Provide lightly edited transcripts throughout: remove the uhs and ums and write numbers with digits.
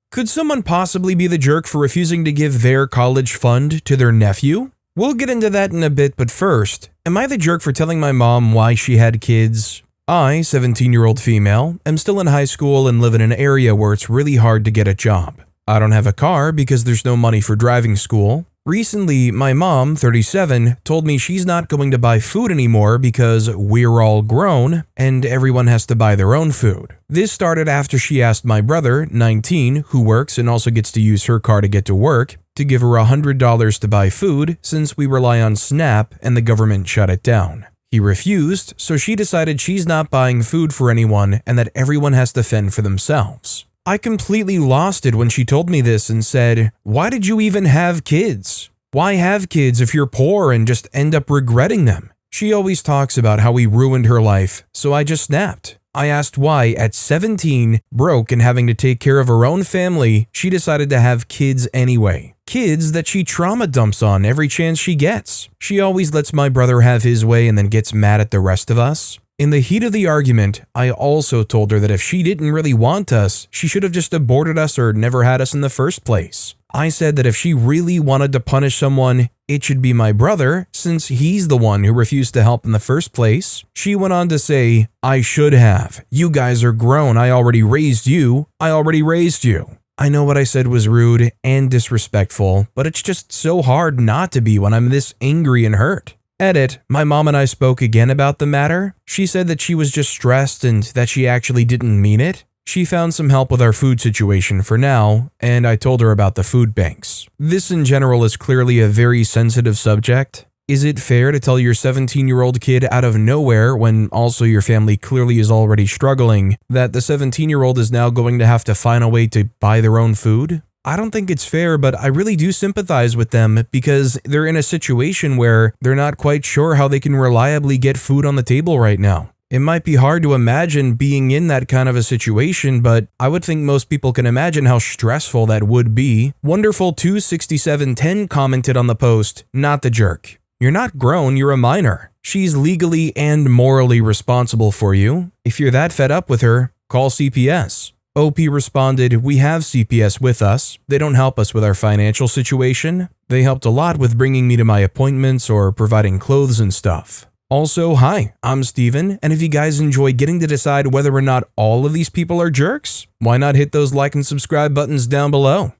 Could someone possibly be the jerk for refusing to give their college fund to their nephew? We'll get into that in a bit, but first, am I the jerk for telling my mom why she had kids? I, 17-year-old female, am still in high school and live in an area where it's really hard to get a job. I don't have a car because there's no money for driving school. Recently, my mom, 37, told me she's not going to buy food anymore because we're all grown and everyone has to buy their own food. This started after she asked my brother, 19, who works and also gets to use her car to get to work, to give her $100 to buy food since we rely on SNAP and the government shut it down. He refused, so she decided she's not buying food for anyone and that everyone has to fend for themselves. I completely lost it when she told me this and said, "Why did you even have kids? Why have kids if you're poor and just end up regretting them?" She always talks about how we ruined her life, so I just snapped. I asked why, at 17, broke and having to take care of her own family, she decided to have kids anyway. Kids that she trauma dumps on every chance she gets. She always lets my brother have his way and then gets mad at the rest of us. In the heat of the argument, I also told her that if she didn't really want us, she should have just aborted us or never had us in the first place. I said that if she really wanted to punish someone, it should be my brother, since he's the one who refused to help in the first place. She went on to say, "I should have. You guys are grown. I already raised you. I already raised you." I know what I said was rude and disrespectful, but it's just so hard not to be when I'm this angry and hurt. Edit, my mom and I spoke again about the matter. She said that she was just stressed and that she actually didn't mean it. She found some help with our food situation for now, and I told her about the food banks. This in general is clearly a very sensitive subject. Is it fair to tell your 17-year-old kid out of nowhere, when also your family clearly is already struggling, that the 17-year-old is now going to have to find a way to buy their own food? I don't think it's fair, but I really do sympathize with them because they're in a situation where they're not quite sure how they can reliably get food on the table right now. It might be hard to imagine being in that kind of a situation, but I would think most people can imagine how stressful that would be. Wonderful26710 commented on the post, "Not the jerk. You're not grown, you're a minor. She's legally and morally responsible for you. If you're that fed up with her, call CPS." OP responded, "We have CPS with us. They don't help us with our financial situation. They helped a lot with bringing me to my appointments or providing clothes and stuff." Also, hi, I'm Steven, and if you guys enjoy getting to decide whether or not all of these people are jerks, why not hit those like and subscribe buttons down below?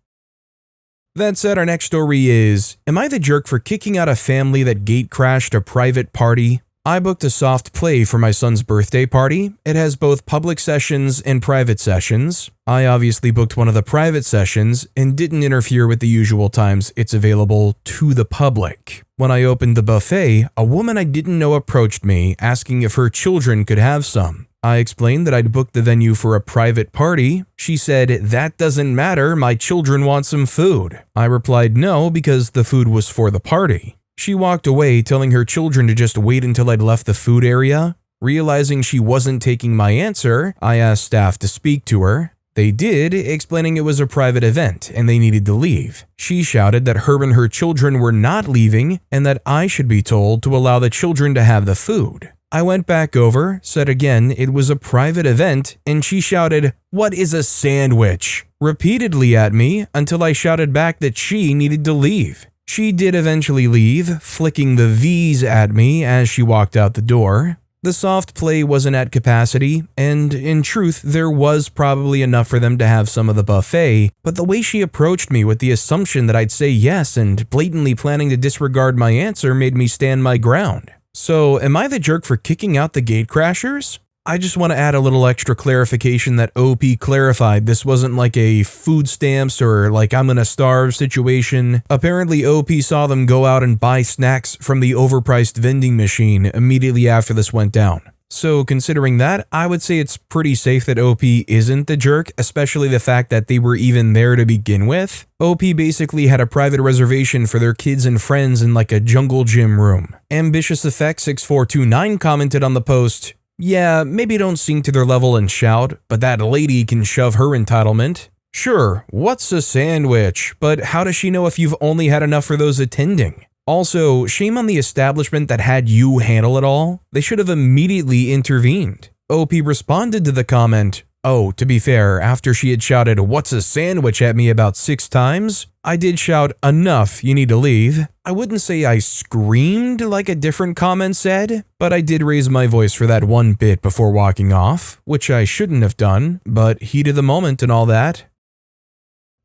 That said, our next story is, am I the jerk for kicking out a family that gatecrashed a private party? I booked a soft play for my son's birthday party. It has both public sessions and private sessions. I obviously booked one of the private sessions and didn't interfere with the usual times it's available to the public. When I opened the buffet, a woman I didn't know approached me asking if her children could have some. I explained that I'd booked the venue for a private party. She said, "That doesn't matter, my children want some food." I replied no because the food was for the party. She walked away, telling her children to just wait until I'd left the food area. Realizing she wasn't taking my answer, I asked staff to speak to her. They did, explaining it was a private event and they needed to leave. She shouted that her and her children were not leaving and that I should be told to allow the children to have the food. I went back over, said again it was a private event, and she shouted, "What is a sandwich?" repeatedly at me until I shouted back that she needed to leave. She did eventually leave, flicking the V's at me as she walked out the door. The soft play wasn't at capacity, and in truth, there was probably enough for them to have some of the buffet, but the way she approached me with the assumption that I'd say yes and blatantly planning to disregard my answer made me stand my ground. So, am I the jerk for kicking out the gatecrashers? I just want to add a little extra clarification that OP clarified this wasn't like a food stamps or like I'm gonna starve situation. Apparently OP saw them go out and buy snacks from the overpriced vending machine immediately after this went down. So considering that, I would say it's pretty safe that OP isn't the jerk, especially the fact that they were even there to begin with. OP basically had a private reservation for their kids and friends in like a jungle gym room. Ambitious Effect 6429 commented on the post, "Yeah, maybe don't sing to their level and shout, but that lady can shove her entitlement. Sure, what's a sandwich? But how does she know if you've only had enough for those attending? Also, shame on the establishment that had you handle it all. They should have immediately intervened." OP responded to the comment, Oh, to be fair, after she had shouted, "What's a sandwich?" at me about 6 times, I did shout, "Enough, you need to leave." I wouldn't say I screamed like a different comment said, but I did raise my voice for that one bit before walking off, which I shouldn't have done, but heat of the moment and all that.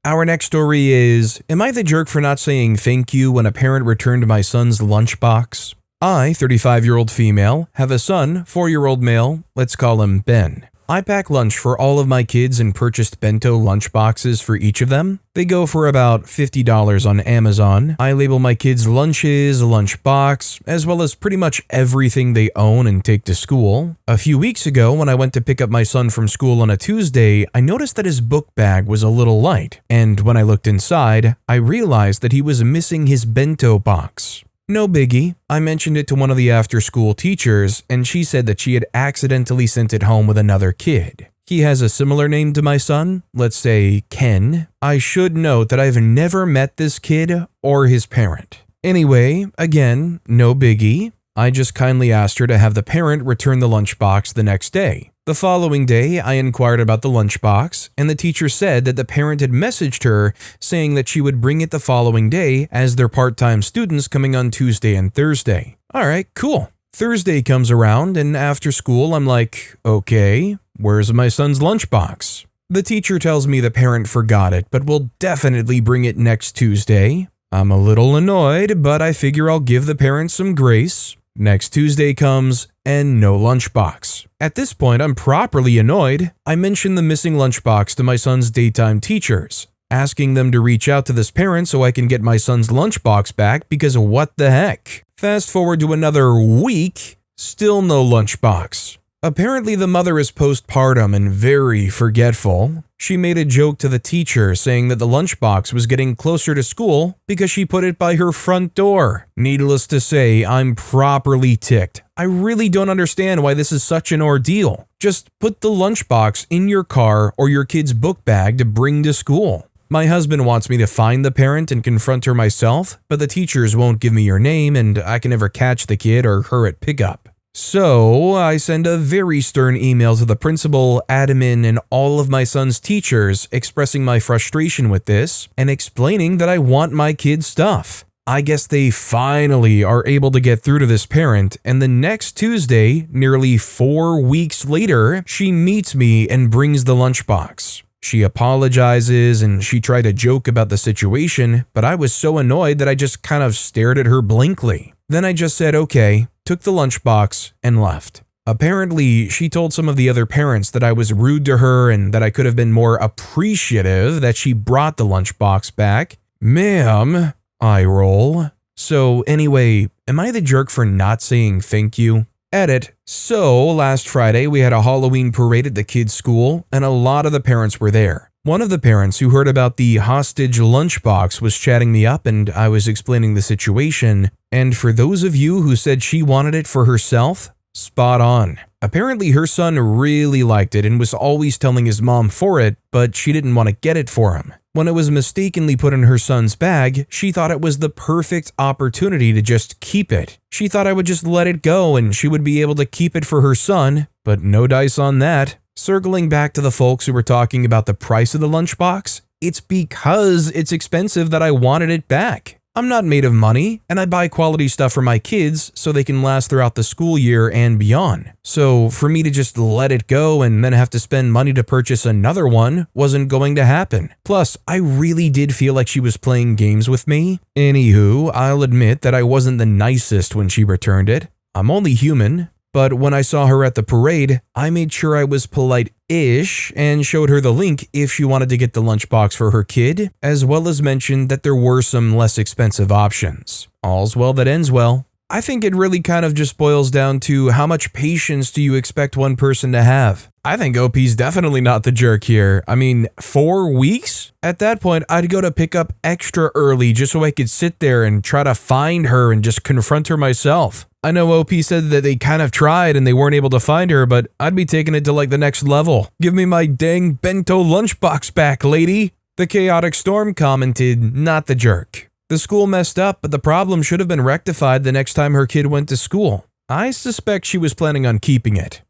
Our next story is, am I the jerk for not saying thank you when a parent returned my son's lunchbox? I, 35-year-old female, have a son, 4-year-old male, let's call him Ben. I pack lunch for all of my kids and purchased bento lunch boxes for each of them. They go for about $50 on Amazon. I label my kids' lunches, lunchbox, as well as pretty much everything they own and take to school. A few weeks ago, when I went to pick up my son from school on a Tuesday, I noticed that his book bag was a little light, and when I looked inside, I realized that he was missing his bento box. No biggie. I mentioned it to one of the after-school teachers, and she said that she had accidentally sent it home with another kid. He has a similar name to my son, let's say Ken. I should note that I've never met this kid or his parent. Anyway, again, no biggie. I just kindly asked her to have the parent return the lunchbox the next day. The following day, I inquired about the lunchbox, and the teacher said that the parent had messaged her saying that she would bring it the following day as they're part-time students coming on Tuesday and Thursday. Alright, cool. Thursday comes around, and after school, I'm like, okay, where's my son's lunchbox? The teacher tells me the parent forgot it, but will definitely bring it next Tuesday. I'm a little annoyed, but I figure I'll give the parent some grace. Next Tuesday comes, and no lunchbox. At this point, I'm properly annoyed. I mention the missing lunchbox to my son's daytime teachers, asking them to reach out to this parent so I can get my son's lunchbox back because what the heck? Fast forward to another week, still no lunchbox. Apparently the mother is postpartum and very forgetful. She made a joke to the teacher saying that the lunchbox was getting closer to school because she put it by her front door. Needless to say, I'm properly ticked. I really don't understand why this is such an ordeal. Just put the lunchbox in your car or your kid's book bag to bring to school. My husband wants me to find the parent and confront her myself, but the teachers won't give me her name and I can never catch the kid or her at pickup. So, I send a very stern email to the principal, admin, and all of my son's teachers expressing my frustration with this and explaining that I want my kid's stuff. I guess they finally are able to get through to this parent, and the next Tuesday, nearly 4 weeks later, she meets me and brings the lunchbox. She apologizes and she tried to joke about the situation, but I was so annoyed that I just kind of stared at her blankly. Then I just said okay, took the lunchbox, and left. Apparently, she told some of the other parents that I was rude to her and that I could have been more appreciative that she brought the lunchbox back. Ma'am, I roll. So anyway, am I the jerk for not saying thank you? Edit. So, last Friday we had a Halloween parade at the kids' school and a lot of the parents were there. One of the parents who heard about the hostage lunchbox was chatting me up and I was explaining the situation. And for those of you who said she wanted it for herself, spot on. Apparently her son really liked it and was always telling his mom for it, but she didn't want to get it for him. When it was mistakenly put in her son's bag, she thought it was the perfect opportunity to just keep it. She thought I would just let it go and she would be able to keep it for her son, but no dice on that. Circling back to the folks who were talking about the price of the lunchbox, it's because it's expensive that I wanted it back. I'm not made of money, and I buy quality stuff for my kids so they can last throughout the school year and beyond. So for me to just let it go and then have to spend money to purchase another one wasn't going to happen. Plus, I really did feel like she was playing games with me. Anywho, I'll admit that I wasn't the nicest when she returned it. I'm only human. But when I saw her at the parade, I made sure I was polite-ish and showed her the link if she wanted to get the lunchbox for her kid, as well as mentioned that there were some less expensive options. All's well that ends well. I think it really kind of just boils down to how much patience do you expect one person to have. I think OP's definitely not the jerk here. I mean, 4 weeks? At that point, I'd go to pick up extra early just so I could sit there and try to find her and just confront her myself. I know OP said that they kind of tried and they weren't able to find her, but I'd be taking it to like the next level. Give me my dang bento lunchbox back, lady. The Chaotic Storm commented, not the jerk. The school messed up, but the problem should have been rectified the next time her kid went to school. I suspect she was planning on keeping it.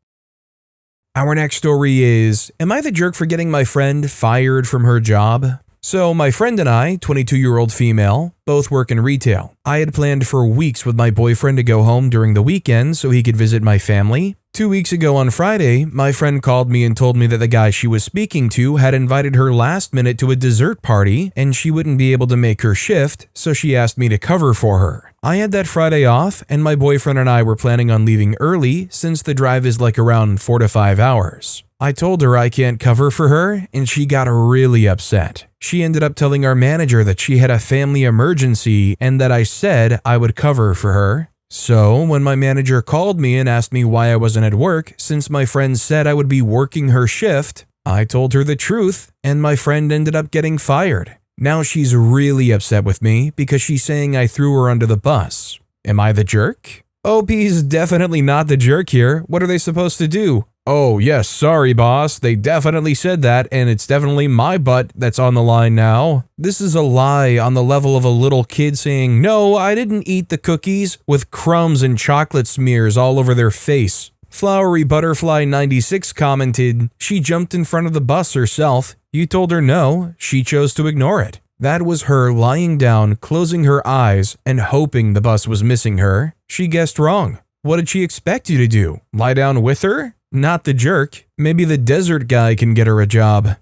Our next story is, am I the jerk for getting my friend fired from her job? So my friend and I, 22-year-old female, both work in retail. I had planned for weeks with my boyfriend to go home during the weekend so he could visit my family. 2 weeks ago on Friday, my friend called me and told me that the guy she was speaking to had invited her last minute to a dessert party and she wouldn't be able to make her shift, so she asked me to cover for her. I had that Friday off and my boyfriend and I were planning on leaving early since the drive is like around 4 to 5 hours. I told her I can't cover for her and she got really upset. She ended up telling our manager that she had a family emergency and that I said I would cover for her. So, when my manager called me and asked me why I wasn't at work since my friend said I would be working her shift, I told her the truth and my friend ended up getting fired. Now she's really upset with me because she's saying I threw her under the bus. Am I the jerk? OP's definitely not the jerk here. What are they supposed to do? Oh, yes, sorry, boss. They definitely said that, and it's definitely my butt that's on the line now. This is a lie on the level of a little kid saying, no, I didn't eat the cookies, with crumbs and chocolate smears all over their face. Flowery Butterfly 96 commented, she jumped in front of the bus herself. You told her no, she chose to ignore it. That was her lying down, closing her eyes, and hoping the bus was missing her. She guessed wrong. What did she expect you to do? Lie down with her? Not the jerk. Maybe the desert guy can get her a job.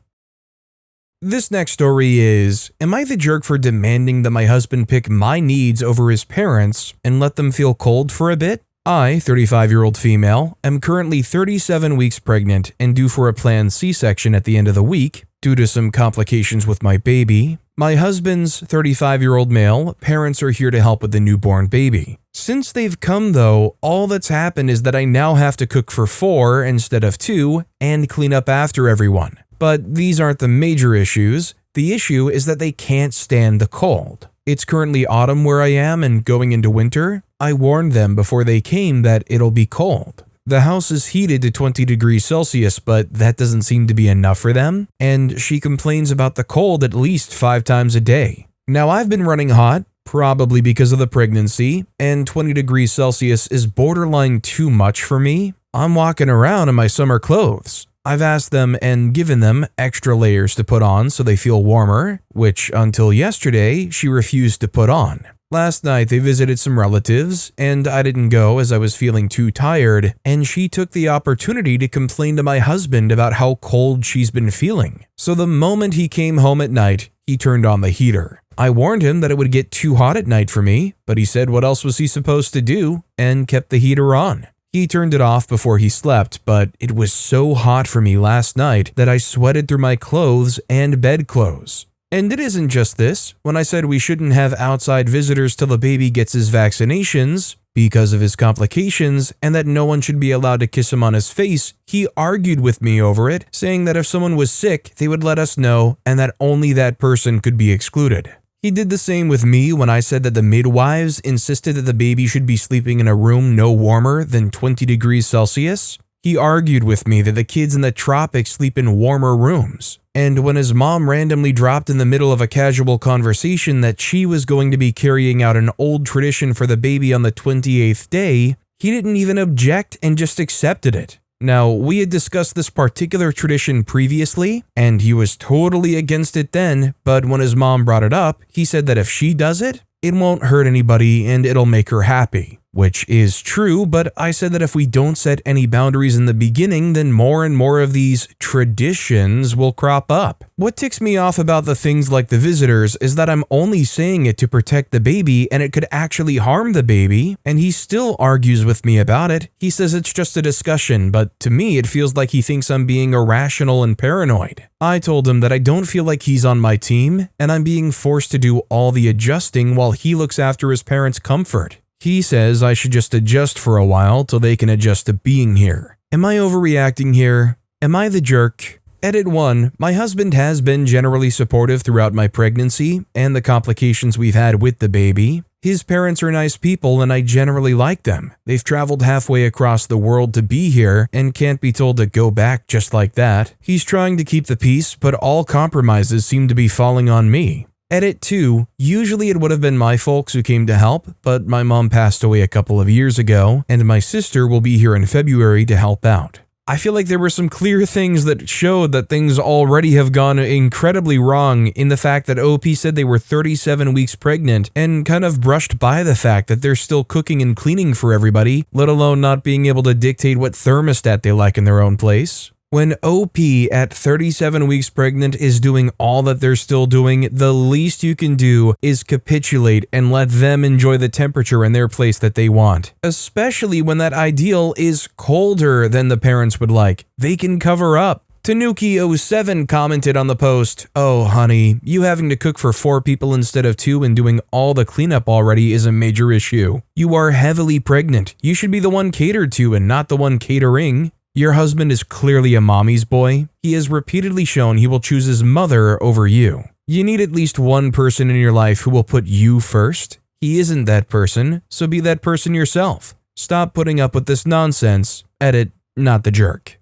This next story is, am I the jerk for demanding that my husband pick my needs over his parents and let them feel cold for a bit? I, 35-year-old female, am currently 37 weeks pregnant and due for a planned C-section at the end of the week due to some complications with my baby. My husband's 35-year-old male parents are here to help with the newborn baby. Since they've come though, all that's happened is that I now have to cook for 4 instead of 2 and clean up after everyone. But these aren't the major issues. The issue is that they can't stand the cold. It's currently autumn where I am and going into winter. I warned them before they came that it'll be cold. The house is heated to 20 degrees Celsius, but that doesn't seem to be enough for them, and she complains about the cold at least 5 times a day. Now I've been running hot, probably because of the pregnancy, and 20 degrees Celsius is borderline too much for me. I'm walking around in my summer clothes. I've asked them and given them extra layers to put on so they feel warmer, which until yesterday she refused to put on. Last night they visited some relatives and I didn't go as I was feeling too tired, and she took the opportunity to complain to my husband about how cold she's been feeling. So the moment he came home at night, he turned on the heater. I warned him that it would get too hot at night for me, but he said what else was he supposed to do and kept the heater on. He turned it off before he slept, but it was so hot for me last night that I sweated through my clothes and bedclothes. And it isn't just this. When I said we shouldn't have outside visitors till the baby gets his vaccinations because of his complications and that no one should be allowed to kiss him on his face, he argued with me over it, saying that if someone was sick, they would let us know and that only that person could be excluded. He did the same with me when I said that the midwives insisted that the baby should be sleeping in a room no warmer than 20 degrees Celsius. He argued with me that the kids in the tropics sleep in warmer rooms. And when his mom randomly dropped in the middle of a casual conversation that she was going to be carrying out an old tradition for the baby on the 28th day, he didn't even object and just accepted it. Now, we had discussed this particular tradition previously, and he was totally against it then, but when his mom brought it up, he said that if she does it, it won't hurt anybody and it'll make her happy. Which is true, but I said that if we don't set any boundaries in the beginning, then more and more of these traditions will crop up. What ticks me off about the things like the visitors is that I'm only saying it to protect the baby and it could actually harm the baby, and he still argues with me about it. He says it's just a discussion, but to me it feels like he thinks I'm being irrational and paranoid. I told him that I don't feel like he's on my team, and I'm being forced to do all the adjusting while he looks after his parents' comfort. He says I should just adjust for a while till they can adjust to being here. Am I overreacting here? Am I the jerk? Edit 1. My husband has been generally supportive throughout my pregnancy and the complications we've had with the baby. His parents are nice people and I generally like them. They've traveled halfway across the world to be here and can't be told to go back just like that. He's trying to keep the peace, but all compromises seem to be falling on me. Edit 2. Usually it would have been my folks who came to help, but my mom passed away a couple of years ago, and my sister will be here in February to help out. I feel like there were some clear things that showed that things already have gone incredibly wrong in the fact that OP said they were 37 weeks pregnant and kind of brushed by the fact that they're still cooking and cleaning for everybody, let alone not being able to dictate what thermostat they like in their own place. When OP at 37 weeks pregnant is doing all that they're still doing, the least you can do is capitulate and let them enjoy the temperature in their place that they want. Especially when that ideal is colder than the parents would like. They can cover up. Tanuki07 commented on the post, "Oh honey, you having to cook for 4 people instead of 2 and doing all the cleanup already is a major issue. You are heavily pregnant. You should be the one catered to and not the one catering. Your husband is clearly a mommy's boy. He has repeatedly shown he will choose his mother over you. You need at least one person in your life who will put you first. He isn't that person, so be that person yourself. Stop putting up with this nonsense. Edit, not the jerk."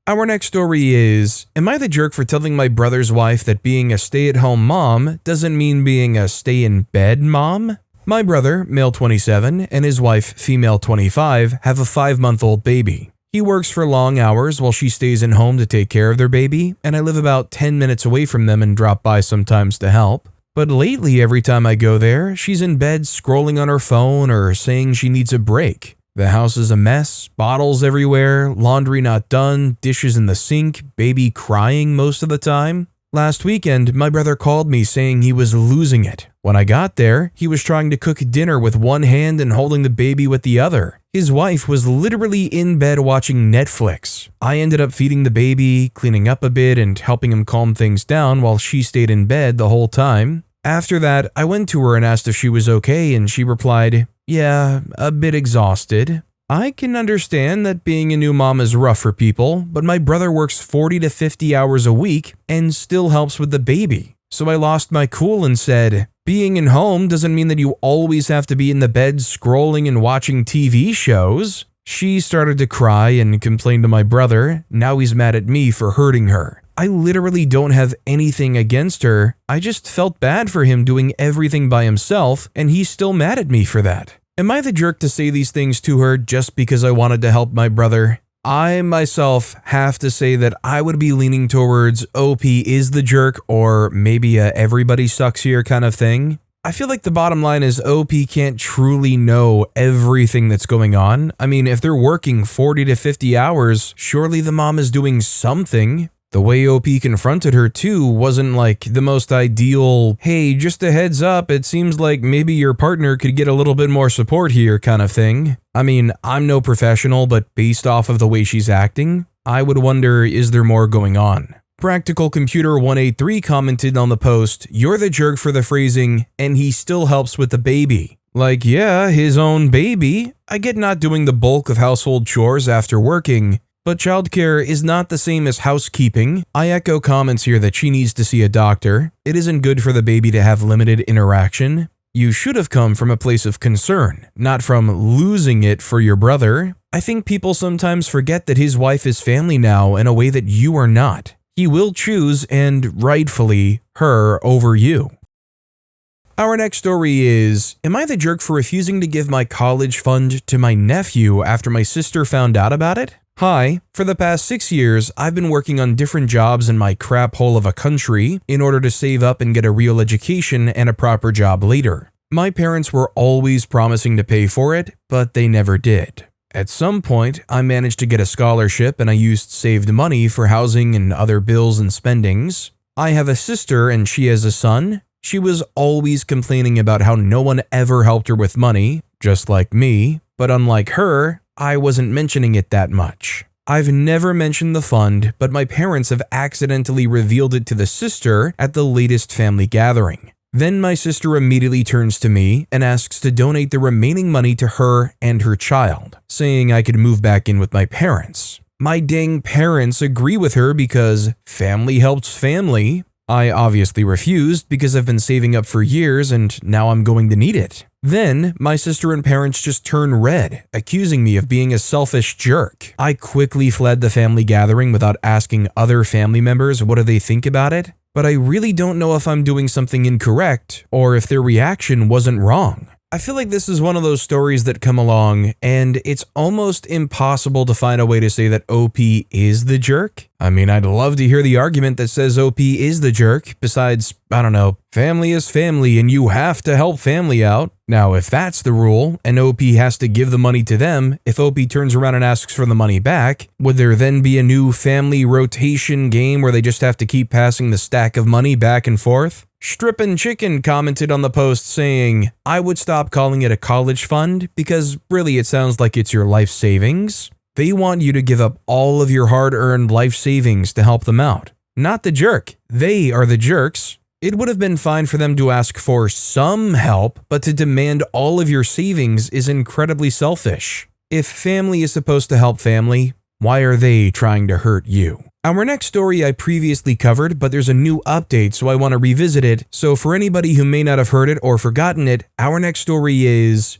Our next story is, am I the jerk for telling my brother's wife that being a stay-at-home mom doesn't mean being a stay-in-bed mom? My brother, male 27, and his wife, female 25, have a 5-month-old baby. He works for long hours while she stays in home to take care of their baby, and I live about 10 minutes away from them and drop by sometimes to help. But lately, every time I go there, she's in bed scrolling on her phone or saying she needs a break. The house is a mess, bottles everywhere, laundry not done, dishes in the sink, baby crying most of the time. Last weekend, my brother called me saying he was losing it. When I got there, he was trying to cook dinner with one hand and holding the baby with the other. His wife was literally in bed watching Netflix. I ended up feeding the baby, cleaning up a bit, and helping him calm things down while she stayed in bed the whole time. After that, I went to her and asked if she was okay, and she replied, "Yeah, a bit exhausted." I can understand that being a new mom is rough for people, but my brother works 40 to 50 hours a week and still helps with the baby. So I lost my cool and said, "Being in home doesn't mean that you always have to be in the bed scrolling and watching TV shows." She started to cry and complained to my brother. Now he's mad at me for hurting her. I literally don't have anything against her. I just felt bad for him doing everything by himself, and he's still mad at me for that. Am I the jerk to say these things to her just because I wanted to help my brother? I myself have to say that I would be leaning towards OP is the jerk, or maybe a everybody sucks here kind of thing. I feel like the bottom line is OP can't truly know everything that's going on. I mean, if they're working 40 to 50 hours, surely the mom is doing something. The way OP confronted her too wasn't like the most ideal, "Hey, just a heads up, it seems like maybe your partner could get a little bit more support here" kind of thing. I mean, I'm no professional, but based off of the way she's acting, I would wonder, is there more going on? Practical Computer 183 commented on the post, "You're the jerk for the phrasing, and he still helps with the baby." Like, yeah, his own baby. I get not doing the bulk of household chores after working, but childcare is not the same as housekeeping. I echo comments here that she needs to see a doctor. It isn't good for the baby to have limited interaction. You should have come from a place of concern, not from losing it for your brother. I think people sometimes forget that his wife is family now in a way that you are not. He will choose, and rightfully, her over you. Our next story is, am I the jerk for refusing to give my college fund to my nephew after my sister found out about it? Hi, for the past 6 years, I've been working on different jobs in my crap hole of a country in order to save up and get a real education and a proper job later. My parents were always promising to pay for it, but they never did. At some point, I managed to get a scholarship and I used saved money for housing and other bills and spendings. I have a sister and she has a son. She was always complaining about how no one ever helped her with money, just like me, but unlike her, I wasn't mentioning it that much. I've never mentioned the fund, but my parents have accidentally revealed it to the sister at the latest family gathering. Then my sister immediately turns to me and asks to donate the remaining money to her and her child, saying I could move back in with my parents. My dang parents agree with her because family helps family. I obviously refused because I've been saving up for years and now I'm going to need it. Then, my sister and parents just turn red, accusing me of being a selfish jerk. I quickly fled the family gathering without asking other family members what do they think about it, but I really don't know if I'm doing something incorrect or if their reaction wasn't wrong. I feel like this is one of those stories that come along and it's almost impossible to find a way to say that OP is the jerk. I mean, I'd love to hear the argument that says OP is the jerk, besides, I don't know, family is family and you have to help family out. Now, if that's the rule and OP has to give the money to them, if OP turns around and asks for the money back, would there then be a new family rotation game where they just have to keep passing the stack of money back and forth? Strippin' Chicken commented on the post saying, I would stop calling it a college fund because really it sounds like it's your life savings. They want you to give up all of your hard-earned life savings to help them out. Not the jerk. They are the jerks. It would have been fine for them to ask for some help, but to demand all of your savings is incredibly selfish. If family is supposed to help family, why are they trying to hurt you? Our next story I previously covered, but there's a new update, so I want to revisit it. So for anybody who may not have heard it or forgotten it, our next story is...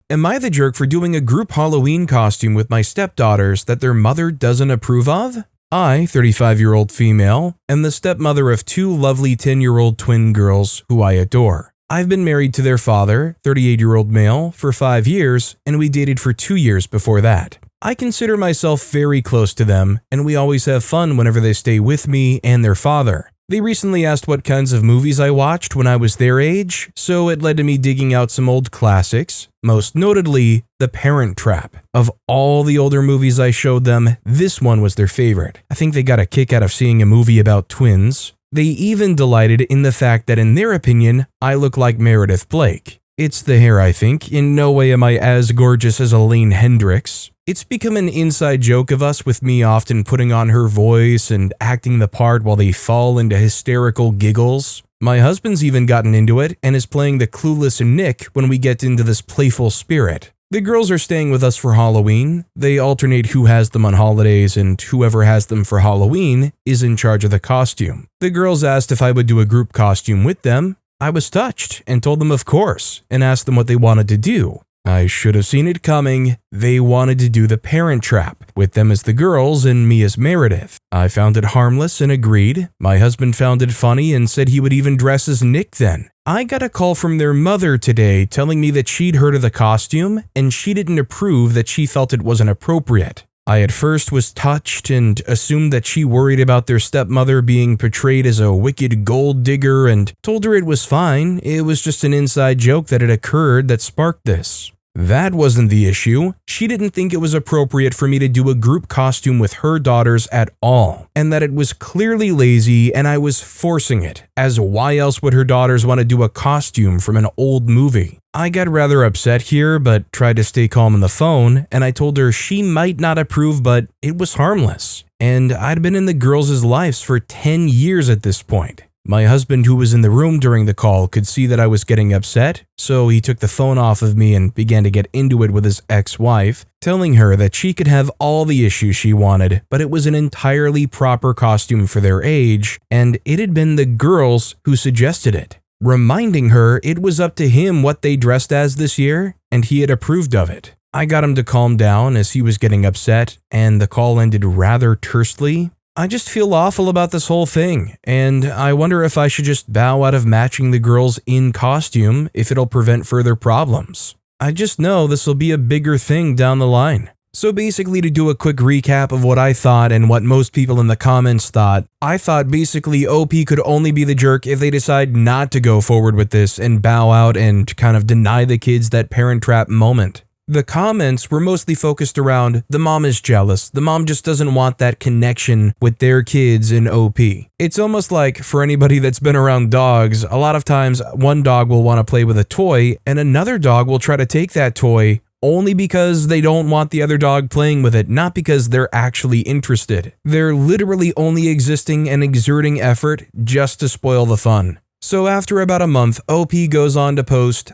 Am I the jerk for doing a group Halloween costume with my stepdaughters that their mother doesn't approve of? I, 35-year-old female, am the stepmother of two lovely 10-year-old twin girls who I adore. I've been married to their father, 38-year-old male, for 5 years, and we dated for 2 years before that. I consider myself very close to them, and we always have fun whenever they stay with me and their father. They recently asked what kinds of movies I watched when I was their age, so it led to me digging out some old classics, most notably The Parent Trap. Of all the older movies I showed them, this one was their favorite. I think they got a kick out of seeing a movie about twins. They even delighted in the fact that in their opinion, I look like Meredith Blake. It's the hair, I think. In no way am I as gorgeous as Elaine Hendricks. It's become an inside joke of us, with me often putting on her voice and acting the part while they fall into hysterical giggles. My husband's even gotten into it and is playing the clueless Nick when we get into this playful spirit. The girls are staying with us for Halloween. They alternate who has them on holidays, and whoever has them for Halloween is in charge of the costume. The girls asked if I would do a group costume with them. I was touched and told them of course, and asked them what they wanted to do. I should have seen it coming. They wanted to do The Parent Trap, with them as the girls and me as Meredith. I found it harmless and agreed. My husband found it funny and said he would even dress as Nick then. I got a call from their mother today telling me that she'd heard of the costume and she didn't approve, that she felt it wasn't appropriate. I at first was touched and assumed that she worried about their stepmother being portrayed as a wicked gold digger, and told her it was fine, it was just an inside joke that had occurred that sparked this. That wasn't the issue. She didn't think it was appropriate for me to do a group costume with her daughters at all, and that it was clearly lazy and I was forcing it, as why else would her daughters want to do a costume from an old movie? I got rather upset here, but tried to stay calm on the phone, and I told her she might not approve, but it was harmless. And I'd been in the girls' lives for 10 years at this point. My husband, who was in the room during the call, could see that I was getting upset, so he took the phone off of me and began to get into it with his ex-wife, telling her that she could have all the issues she wanted, but it was an entirely proper costume for their age, and it had been the girls who suggested it, reminding her it was up to him what they dressed as this year, and he had approved of it. I got him to calm down as he was getting upset, and the call ended rather tersely. I just feel awful about this whole thing, and I wonder if I should just bow out of matching the girls in costume if it'll prevent further problems. I just know this will be a bigger thing down the line. So basically, to do a quick recap of what I thought and what most people in the comments thought, I thought basically OP could only be the jerk if they decide not to go forward with this and bow out and kind of deny the kids that Parent Trap moment. The comments were mostly focused around the mom is jealous, the mom just doesn't want that connection with their kids in OP. It's almost like, for anybody that's been around dogs, a lot of times one dog will want to play with a toy and another dog will try to take that toy only because they don't want the other dog playing with it, not because they're actually interested. They're literally only existing and exerting effort just to spoil the fun. So after about a month, OP goes on to post,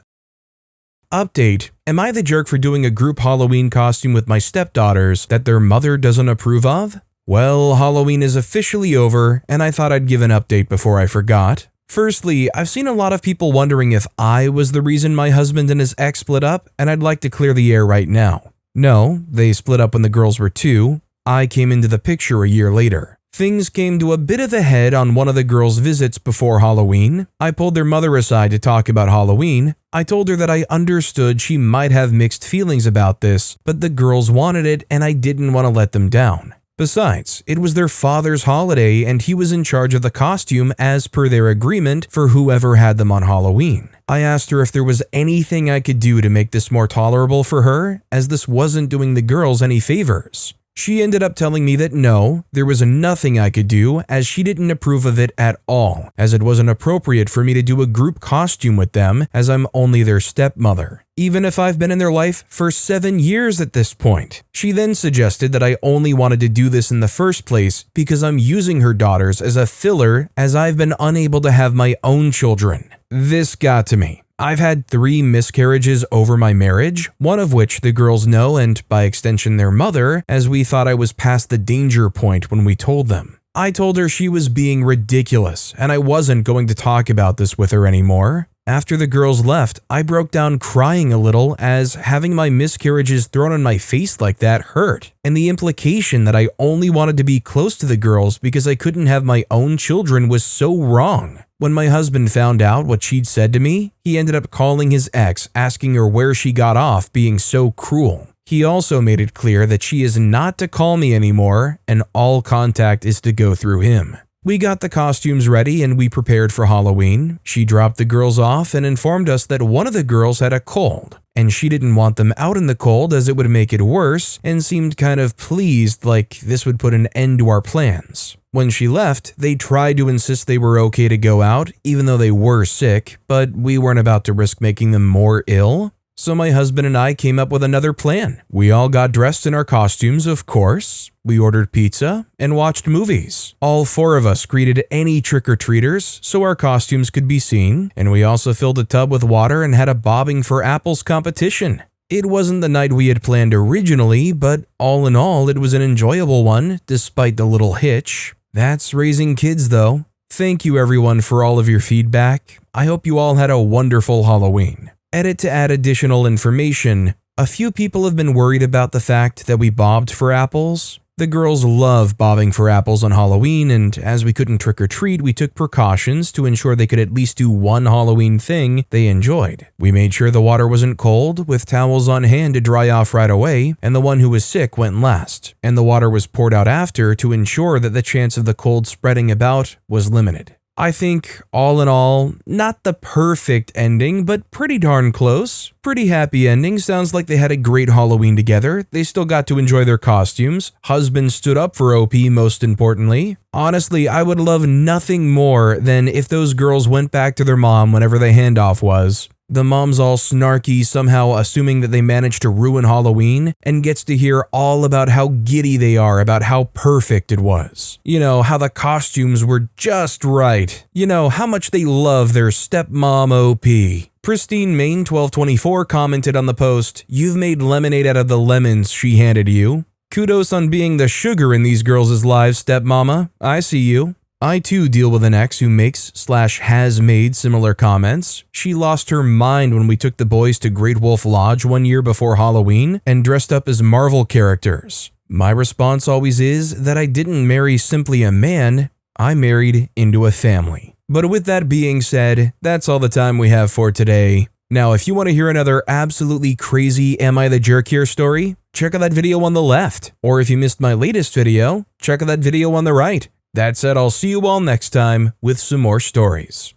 update, am I the jerk for doing a group Halloween costume with my stepdaughters that their mother doesn't approve of? Well, Halloween is officially over, and I thought I'd give an update before I forgot. Firstly, I've seen a lot of people wondering if I was the reason my husband and his ex split up, and I'd like to clear the air right now. No, they split up when the girls were 2. I came into the picture a year later. Things came to a bit of a head on one of the girls' visits before Halloween. I pulled their mother aside to talk about Halloween. I told her that I understood she might have mixed feelings about this, but the girls wanted it and I didn't want to let them down. Besides, it was their father's holiday and he was in charge of the costume as per their agreement for whoever had them on Halloween. I asked her if there was anything I could do to make this more tolerable for her, as this wasn't doing the girls any favors. She ended up telling me that no, there was nothing I could do as she didn't approve of it at all, as it wasn't appropriate for me to do a group costume with them as I'm only their stepmother, even if I've been in their life for 7 years at this point. She then suggested that I only wanted to do this in the first place because I'm using her daughters as a filler as I've been unable to have my own children. This got to me. I've had 3 miscarriages over my marriage, one of which the girls know and by extension their mother, as we thought I was past the danger point when we told them. I told her she was being ridiculous and I wasn't going to talk about this with her anymore. After the girls left, I broke down crying a little as having my miscarriages thrown in my face like that hurt, and the implication that I only wanted to be close to the girls because I couldn't have my own children was so wrong. When my husband found out what she'd said to me, he ended up calling his ex, asking her where she got off being so cruel. He also made it clear that she is not to call me anymore and all contact is to go through him. We got the costumes ready and we prepared for Halloween. She dropped the girls off and informed us that one of the girls had a cold, and she didn't want them out in the cold as it would make it worse and seemed kind of pleased like this would put an end to our plans. When she left, they tried to insist they were okay to go out even though they were sick, but we weren't about to risk making them more ill. So my husband and I came up with another plan. We all got dressed in our costumes, of course. We ordered pizza and watched movies. All 4 of us greeted any trick-or-treaters so our costumes could be seen, and we also filled a tub with water and had a bobbing for apples competition. It wasn't the night we had planned originally, but all in all, it was an enjoyable one, despite the little hitch. That's raising kids, though. Thank you everyone for all of your feedback. I hope you all had a wonderful Halloween. Edit to add additional information. A few people have been worried about the fact that we bobbed for apples. The girls love bobbing for apples on Halloween, and as we couldn't trick or treat, we took precautions to ensure they could at least do one Halloween thing they enjoyed. We made sure the water wasn't cold, with towels on hand to dry off right away, and the one who was sick went last, and the water was poured out after to ensure that the chance of the cold spreading about was limited. I think, all in all, not the perfect ending, but pretty darn close. Pretty happy ending. Sounds like they had a great Halloween together. They still got to enjoy their costumes. Husband stood up for OP, most importantly. Honestly, I would love nothing more than if those girls went back to their mom whenever the handoff was. The mom's all snarky, somehow assuming that they managed to ruin Halloween, and gets to hear all about how giddy they are about how perfect it was. You know, how the costumes were just right. You know, how much they love their stepmom OP. Pristine Main 1224 commented on the post, "You've made lemonade out of the lemons she handed you. Kudos on being the sugar in these girls' lives, stepmama. I see you." I too deal with an ex who makes/has made similar comments. She lost her mind when we took the boys to Great Wolf Lodge one year before Halloween and dressed up as Marvel characters. My response always is that I didn't marry simply a man, I married into a family. But with that being said, that's all the time we have for today. Now, if you want to hear another absolutely crazy Am I the Jerk Here story, check out that video on the left. Or if you missed my latest video, check out that video on the right. That said, I'll see you all next time with some more stories.